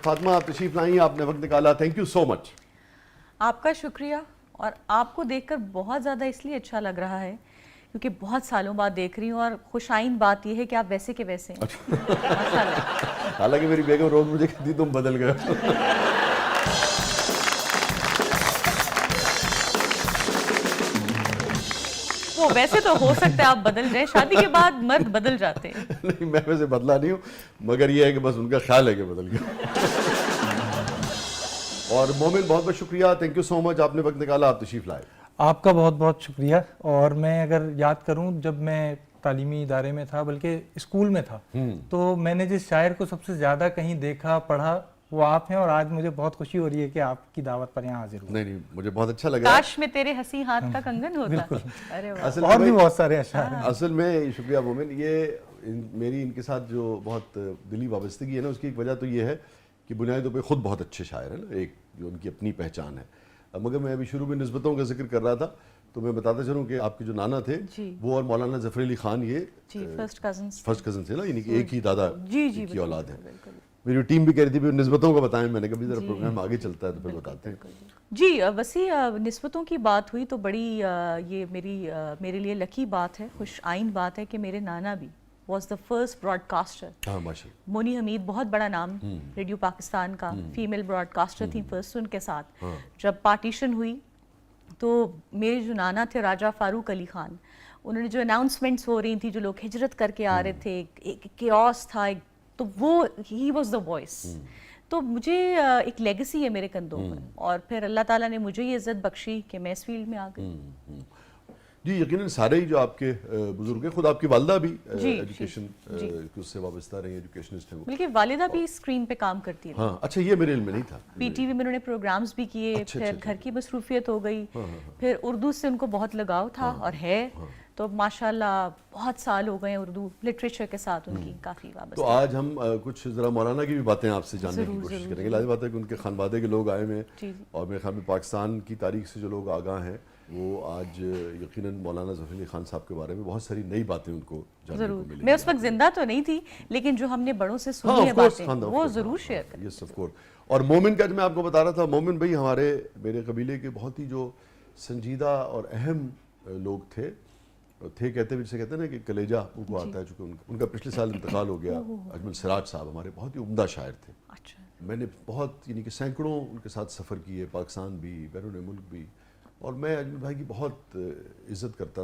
फातिमा, आप तशरीफ लाई, आपने वक्त निकाला, थैंक यू सो मच। आपका शुक्रिया। और आपको देखकर बहुत ज़्यादा इसलिए अच्छा लग रहा है क्योंकि बहुत सालों बाद देख रही हूँ, और खुशाइन बात यह है कि आप वैसे के वैसे हैं। माशाल्लाह। हालांकि मेरी बेगम रोज मुझे कहती तुम बदल गए। वो वैसे तो हो सकता है आप बदल जाए, शादी के बाद मर्द बदल जाते हैं। नहीं, मैं वैसे बदला नहीं हूँ, मगर ये है कि बस उनका ख्याल है कि बदल गया। और मोमिन, बहुत बहुत शुक्रिया, थैंक यू सो मच, आपने वक्त निकाला, आप तशरीफ लाए। आपका बहुत बहुत शुक्रिया। और मैं अगर याद करूं, जब मैं तालीमी इदारे में था, बल्कि स्कूल में था, तो मैंने जिस शायर को सबसे ज़्यादा कहीं देखा पढ़ा वो आप हैं, और आज मुझे बहुत खुशी हो रही है कि आपकी दावत पर यहाँ हाजिर हूँ। नहीं, मुझे बहुत अच्छा लगा। काश में तेरे हंसी हाथ का कंगन होता। अरे वाह। और भी बहुत सारे अशार हैं। असल में शुक्रिया मोमिन, मेरी इनके साथ जो बहुत दिली वाबस्तगी है ना, उसकी एक वजह तो ये है कि बुनियादी तौर पर खुद बहुत अच्छे शायर हैं ना, एक जो उनकी अपनी पहचान है। मगर मैं अभी शुरू में निस्बतों का जिक्र कर रहा था, तो मैं बताता चलूँ कि आपके जो नाना थे वो और मौलाना जफर अली खान ये फर्स्ट कजन थे ना, यानी कि एक ही दादा की औलाद है। बिल्कुल। मेरी टीम भी कह रही थी भी निस्बतों को बताएं, मैंने कभी जरा प्रोग्राम आगे चलता है तो फिर बताते हैं। जी वसी, निस्बतों की बात हुई तो बड़ी ये मेरे लिए लकी बात है, खुश आइन बात है कि मेरे नाना भी वॉज द फर्स्ट ब्रॉडकास्टर। हाँ माशाल्लाह। मोनी हमीद, बहुत बड़ा नाम रेडियो पाकिस्तान का, फीमेल ब्रॉडकास्टर थी फर्स्ट उनके साथ। जब पार्टीशन हुई तो मेरे जो नाना थे राजा फारूक अली खान, उन्होंने जो अनाउंसमेंट्स हो रही थी, जो लोग हिजरत करके आ रहे थे, एक केओस था, तो वो ही वाज द वॉइस। तो मुझे एक लेगेसी है मेरे कंधों पर, और फिर अल्लाह ताला ने मुझे ये इज्जत बख्शी कि मैं इस फील्ड में आ गई। जी यकीनन सारे ही जो आपके बुजुर्ग हैं, खुद आपकी वालिदा भी एजुकेशन उससे वाबस्ता रही, एजुकेशनिस्ट हैं वो। बल्कि वालिदा भी स्क्रीन पे काम करती है। हाँ, अच्छा, ये मेरे इल्म में नहीं था। पीटीवी में उन्होंने प्रोग्राम्स भी किए, फिर घर की मसरूफियत हो गई, फिर उर्दू से उनको बहुत लगाव था और है, तो माशाल्लाह बहुत साल हो गए उर्दू लिटरेचर के साथ उनकी काफ़ी वाबस्ता। तो आज हम कुछ ज़रा मौलाना की भी बातें आपसे जानने की कोशिश करेंगे। लाज़िम बात है कि उनके खानवादे के लोग आए हुए हैं, और मेरे ख्याल में पाकिस्तान की तारीख से जो लोग आगाह हैं वो आज यकीनन मौलाना ज़फ़र अली खान साहब के बारे में बहुत सारी नई बातें उनको जानने को मिली। मैं उस वक्त जिंदा तो नहीं थी, लेकिन जो हमने बड़ों से सुनी है बातें वो ज़रूर शेयर करें। Yes of course. और मोमिन का मैं आपको बता रहा था, मोमिन भाई मेरे कबीले के बहुत ही जो संजीदा और अहम लोग थे, कहते हैं जिसे कहते हैं ना कि कलेजा उनको आता है, चूँकि उनका पिछले साल इंतकाल हो गया। अजमल सिराज साहब हमारे बहुत ही उम्दा शायर थे। अच्छा। मैंने बहुत यानी कि सैकड़ों उनके साथ सफ़र किए, पाकिस्तान भी, बैरून मुल्क भी, और मैं अजमल भाई की बहुत इज़्ज़त करता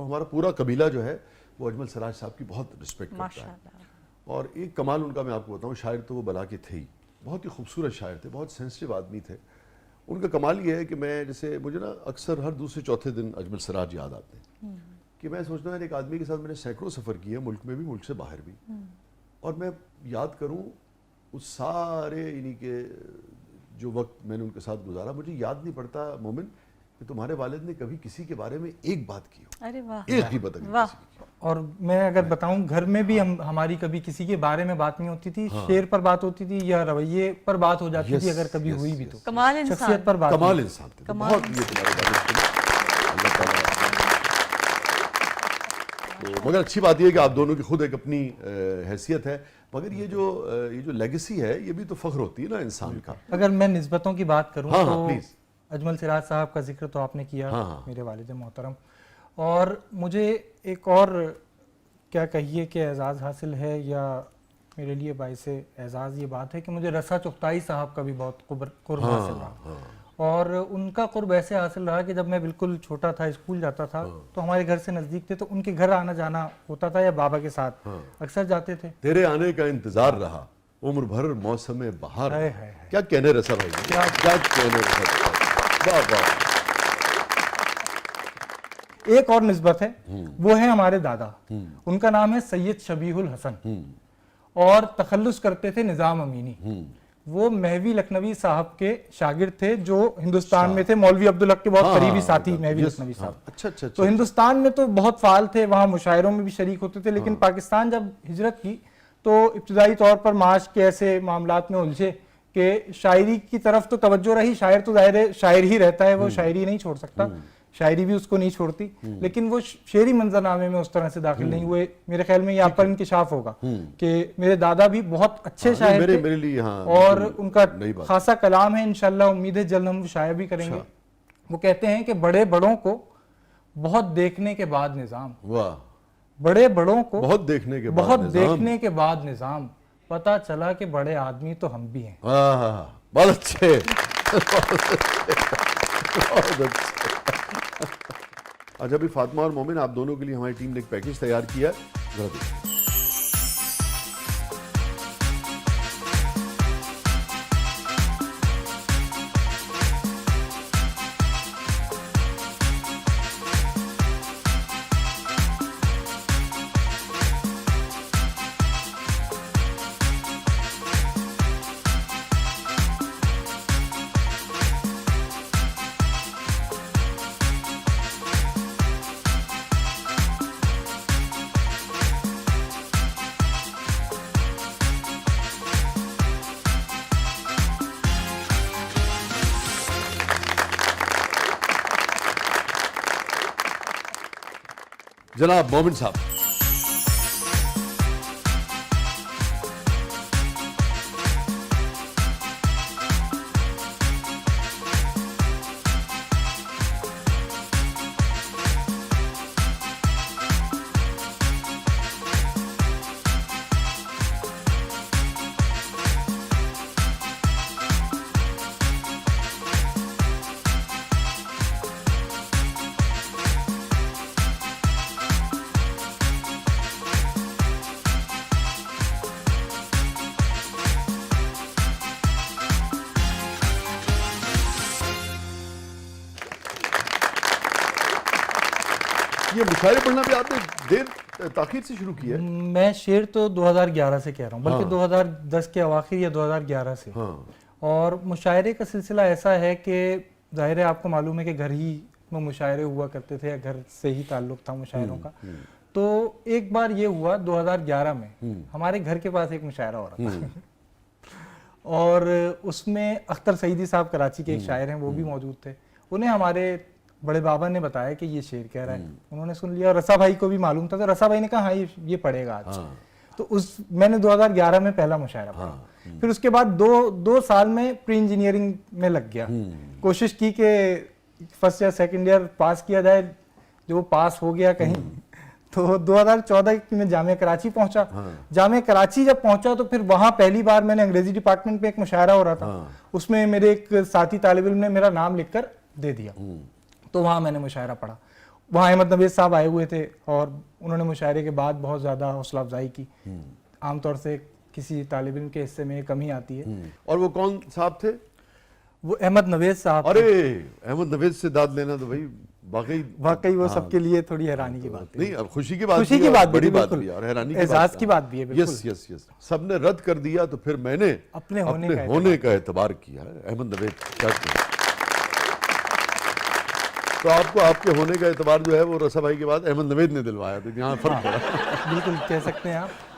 हूँ। हमारा पूरा कबीला जो है वो अजमल सिराज साहब की बहुत रिस्पेक्ट करता है। और एक कमाल उनका मैं आपको बताऊँ, शायर तो वो बला के थे ही, बहुत ही खूबसूरत शायर थे, बहुत सेंसिटिव आदमी थे। उनका कमाल ये है कि मैं जैसे मुझे ना अक्सर हर दूसरे चौथे दिन अजमल सिराज याद आते हैं, कि मैं सोचता हूँ एक आदमी के साथ मैंने सैकड़ों सफ़र किए, मुल्क में भी, मुल्क से बाहर भी, और मैं याद करूँ उस सारे यानी कि जो वक्त मैंने उनके साथ गुजारा, मुझे याद नहीं पड़ता मोमिन कि तुम्हारे वालिद ने कभी किसी के बारे में एक बात की हो। अरे वाह, एक ही बात की। और मैं अगर बताऊं, घर में भी हमारी कभी किसी के बारे में बात नहीं होती थी। शेर पर बात होती थी या रवैये पर बात हो जाती थी, अगर कभी हुई भी तो। कमाल इंसान, शख्सियत पर बात, कमाल इंसान थे, बहुत ये अल्लाह ताला। तो मगर अच्छी बात यह है कि आप दोनों की खुद एक अपनी हैसियत है, मगर ये जो लेगेसी है ये भी तो फख्र होती है ना इंसान का। अगर मैं निस्बतों की बात करूं तो प्लीज। अजमल सिराज साहब का जिक्र तो आपने किया, मेरे वालिद मोहतरम, और मुझे एक और क्या कहिए कि एजाज़ हासिल है, या मेरे लिए बाइस एजाज़ ये बात है कि मुझे रसा चुगताई साहब का भी बहुत कुर्ब हासिल रहा। और उनका कुर्ब ऐसे हासिल रहा कि जब मैं बिल्कुल छोटा था, स्कूल जाता था, तो हमारे घर से नज़दीक थे, तो उनके घर आना जाना होता था, या बाबा के साथ अक्सर जाते थे। तेरे आने का इंतजार रहा उम्र भर मौसम बहार। क्या कहने रसा भाई, क्या कहने रसा। एक और निस्बत है, वो है हमारे दादा, उनका नाम है सैयद शबीहुल हसन, और तखल्लुस करते थे निज़ाम अमीनी। वो महवी लखनवी साहब के शागिर्द थे, जो हिंदुस्तान में थे, मौलवी अब्दुल हक के बहुत करीबी साथी महवी लखनवी साहब। अच्छा। तो हिंदुस्तान में तो बहुत फाल थे, वहाँ मुशायरों में भी शरीक होते थे, लेकिन पाकिस्तान जब हिजरत की तो इब्तिदाई तौर पर माश के ऐसे मामलात में उलझे कि शायरी की तरफ तो तवज्जो रही, शायर तो ज़ाहिर है शायर ही रहता है, वो शायरी नहीं छोड़ सकता, शायरी भी उसको नहीं छोड़ती, लेकिन वो शेरी मंजरनामे में उस तरह से दाखिल नहीं हुए। मेरे ख्याल में यहाँ पर इंकिशाफ होगा कि मेरे दादा भी बहुत अच्छे शायर थे मेरे लिए हाँ, और बिल्कुल उनका नई बात। खासा कलाम है, इंशाल्लाह उम्मीद है जल्द हम शाया भी करेंगे। वो कहते हैं कि बड़े बड़ों को बहुत देखने के बाद निजाम, वाह, बड़े बड़ों को बहुत देखने के बाद बहुत निजाम। देखने के बाद निजाम, पता चला कि बड़े आदमी तो हम भी हैं। वाह, बहुत अच्छे, बहुत अच्छे। अच्छा, अभी फातिमा और मोमिन, आप दोनों के लिए हमारी टीम ने एक पैकेज तैयार किया है, जरा देखिए। जनाब मोमिन साहब, ये मुशायरे पढ़ना भी आपने देर ताखीर से शुरू किया है? मैं शेर तो 2011 से कह रहा हूँ, बल्कि 2010 के अवाखिर या 2011 से। हाँ, और मुशायरे का सिलसिला ऐसा है कि जाहिर है आपको मालूम है कि घर ही में मुशायरे हुआ करते थे, या घर से ही ताल्लुक था मुशायरों का। तो एक बार ये हुआ 2011 में, हमारे घर के पास एक मुशायरा हो रहा था और उसमें अख्तर सईदी साहब कराची के एक शायर हैं, वो भी मौजूद थे। उन्हें हमारे बड़े बाबा ने बताया कि ये शेर कह रहा है, उन्होंने सुन लिया। रसा भाई को भी मालूम था, तो रसा भाई ने कहा हाँ ये पढ़ेगा आज। तो मैंने 2011 में पहला मुशायरा पढ़ा। फिर उसके बाद दो साल में प्री इंजीनियरिंग में लग गया। कोशिश की कि फर्स्ट ईयर सेकंड ईयर पास किया जाए, जो पास हो गया कहीं। तो 2014 में जामिया कराची पहुंचा। जामिया कराची जब पहुंचा तो फिर वहां पहली बार मैंने अंग्रेजी डिपार्टमेंट में एक मुशायरा हो रहा था, उसमें मेरे एक साथी तालिब इल्म ने मेरा नाम लिखकर दे दिया। तो वहाँ मैंने मुशायरा पढ़ा। वहाँ अहमद नवेद साहब आए हुए थे और उन्होंने मुशायरे के बाद बहुत ज़्यादा हौसला अफजाई की। आमतौर से किसी तालिब इल्म के हिस्से में कमी आती है। और वो कौन साहब थे? वो अहमद नवेद साहब। अरे अहमद नवेद से दाद लेना तो भाई वाकई वो सबके लिए थोड़ी हैरानी की बात नहीं, अब खुशी की बात, बड़ी बात भी और हैरानी एजाज की बात भी है। यस यस यस, सबने रद्द कर दिया तो फिर मैंने अपने होने का एतबार किया। अहमद नवेद, तो आपको आपके होने का एतबार जो है वो रसा भाई के बाद अहमद नवेद ने दिलवाया, तो यहाँ फर्क पड़ा। बिल्कुल कह सकते हैं आप।